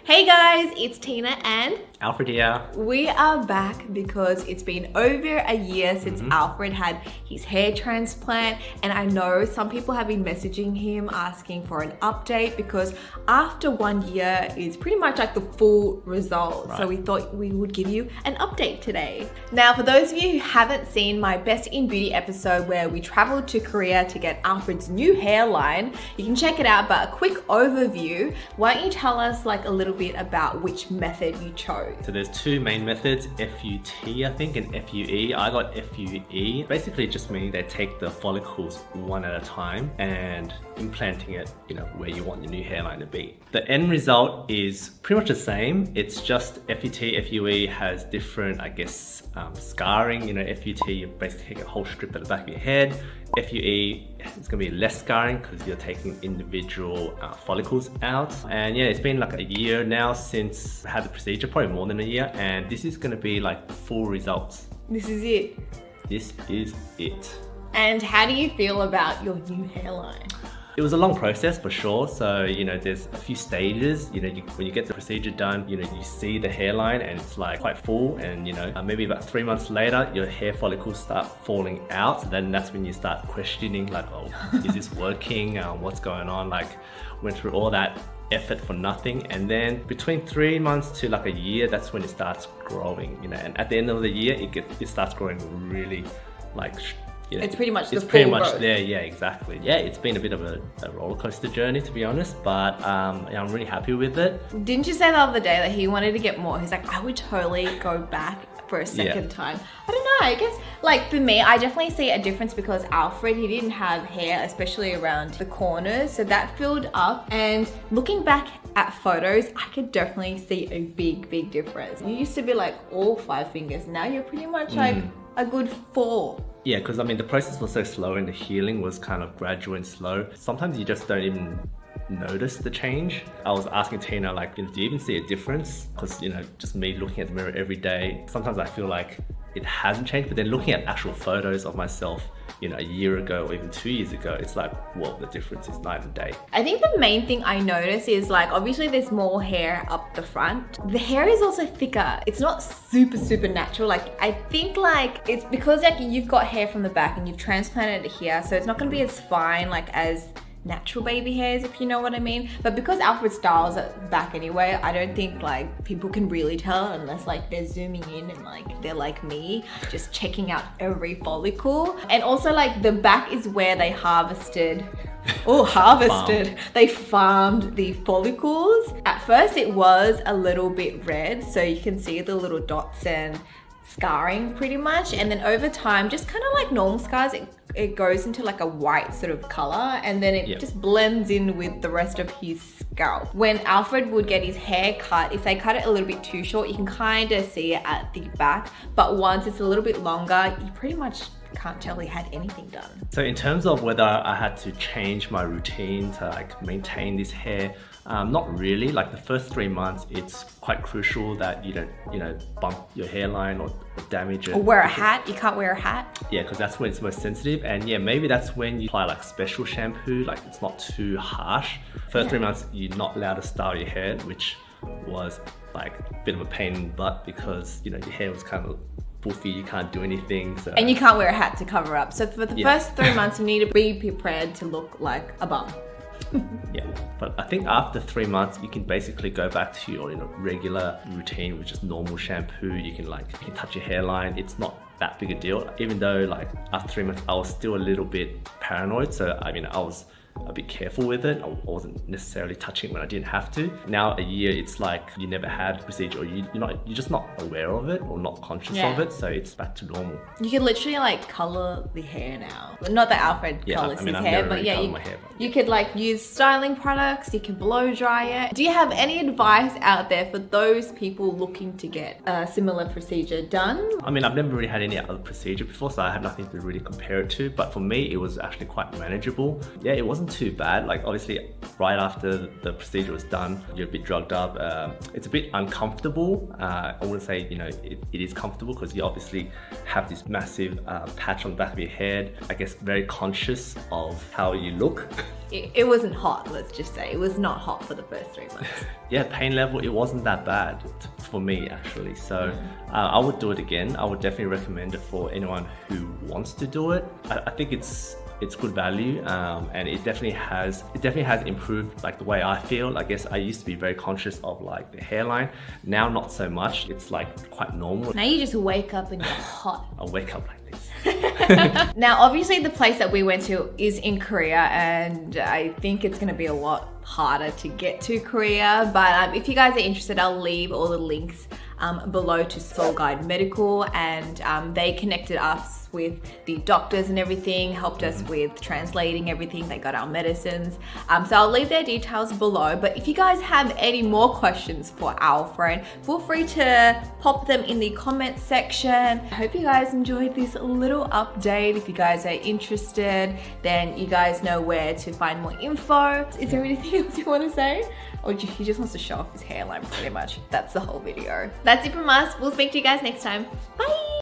Hey guys, it's Tina and Alfred here. We are back because it's been over a year since Alfred had his hair transplant, and I know some people have been messaging him asking for an update because after 1 year is pretty much like the full result. Right. So we thought we would give you an update today. Now, for those of you who haven't seen my Best in Beauty episode where we traveled to Korea to get Alfred's new hairline, you can check it out, but a quick overview, why don't you tell us like a little bit about which method you chose? So there's two main methods, FUT I think and FUE. I got FUE. Basically it just means they take the follicles one at a time and implanting it, where you want your new hairline to be. The end result is pretty much the same. It's just FUT, FUE has different, scarring. FUT, you basically take a whole strip at the back of your head. FUE, it's gonna be less scarring because you're taking individual follicles out. And yeah, it's been like a year now since I had the procedure, probably more than a year, and this is gonna be like the full results. This is it. This is it. And how do you feel about your new hairline? It was a long process for sure. So, there's a few stages. When you get the procedure done, you see the hairline and it's like quite full, and maybe about 3 months later, your hair follicles start falling out. So then that's when you start questioning like, oh, is this working? What's going on? Like, went through all that effort for nothing. And then between 3 months to like a year, that's when it starts growing, and at the end of the year, it starts growing really like, it's pretty much it's pretty much there. Yeah, exactly. Yeah, it's been a bit of a roller coaster journey, to be honest, but I'm really happy with it. Didn't you say the other day that he wanted to get more? He's like, I would totally go back for a second time. I don't know, I guess like for me, I definitely see a difference because Alfred, he didn't have hair, especially around the corners, so that filled up. And looking back at photos, I could definitely see a big difference. You used to be like all 5 fingers, now you're pretty much like a good 4. Yeah, because the process was so slow and the healing was kind of gradual and slow. Sometimes you just don't even notice the change. I was asking Tina, like, do you even see a difference? Because, just me looking at the mirror every day, sometimes I feel like it hasn't changed, but then looking at actual photos of myself, a year ago or even 2 years ago, it's like, well, the difference is night and day. I think the main thing I notice is like, obviously there's more hair up the front. The hair is also thicker. It's not super natural. Like, I think like, it's because like you've got hair from the back and you've transplanted it here, so it's not gonna be as fine like as natural baby hairs, if you know what I mean. But because Alfred styles it back anyway, I don't think like people can really tell unless like they're zooming in and like they're like me, just checking out every follicle. And also like the back is where they harvested. They farmed the follicles. At first it was a little bit red, so you can see the little dots and scarring pretty much, and then over time, just kind of like normal scars, it goes into like a white sort of color, and then it just blends in with the rest of his scalp. When Alfred would get his hair cut, if they cut it a little bit too short, you can kind of see it at the back, but once it's a little bit longer, you pretty much can't tell he had anything done. So in terms of whether I had to change my routine to like maintain this hair, not really. Like the first 3 months, it's quite crucial that you don't, bump your hairline or damage it. Or wear a hat. You can't wear a hat. Yeah, because that's when it's most sensitive. And yeah, maybe that's when you apply like special shampoo, like it's not too harsh. First 3 months, you're not allowed to style your hair, which was like a bit of a pain in the butt because your hair was kind of poofy, you can't do anything. So. And you can't wear a hat to cover up. So for the first 3 months, you need to be prepared to look like a bum. Yeah, but I think after 3 months, you can basically go back to your regular routine, which is normal shampoo. You can touch your hairline. It's not that big a deal, even though like after 3 months, I was still a little bit paranoid. So I was a bit careful with it. I wasn't necessarily touching it when I didn't have to. Now a year, it's like you never had a procedure, or you're just not aware of it or not conscious of it, so it's back to normal. You can literally like color the hair now. Not that Alfred colors his hair, but yeah, you could like use styling products, you can blow dry it. Do you have any advice out there for those people looking to get a similar procedure done? I've never really had any other procedure before, so I have nothing to really compare it to, but for me, it was actually quite manageable. Yeah, it wasn't wasn't too bad. Like obviously right after the procedure was done, you're a bit drugged up. It's a bit uncomfortable. I wouldn't say, you know, it is comfortable because you obviously have this massive patch on the back of your head. I guess very conscious of how you look. It wasn't hot, let's just say. It was not hot for the first 3 months. Yeah, pain level, it wasn't that bad for me actually. So I would do it again. I would definitely recommend it for anyone who wants to do it. I think it's good value, and it definitely has improved like the way I feel. I guess I used to be very conscious of like the hairline. Now not so much. It's like quite normal. Now you just wake up and you're hot. I wake up like this. Now obviously the place that we went to is in Korea, and I think it's gonna be a lot harder to get to Korea, but if you guys are interested, I'll leave all the links below to Soul Guide Medical, and they connected us with the doctors and everything, helped us with translating everything. They got our medicines. So I'll leave their details below, but if you guys have any more questions for our friend, feel free to pop them in the comment section. I hope you guys enjoyed this little update. If you guys are interested, then you guys know where to find more info. Is there anything else you want to say? Or he just wants to show off his hairline pretty much. That's the whole video. That's it from us. We'll speak to you guys next time. Bye!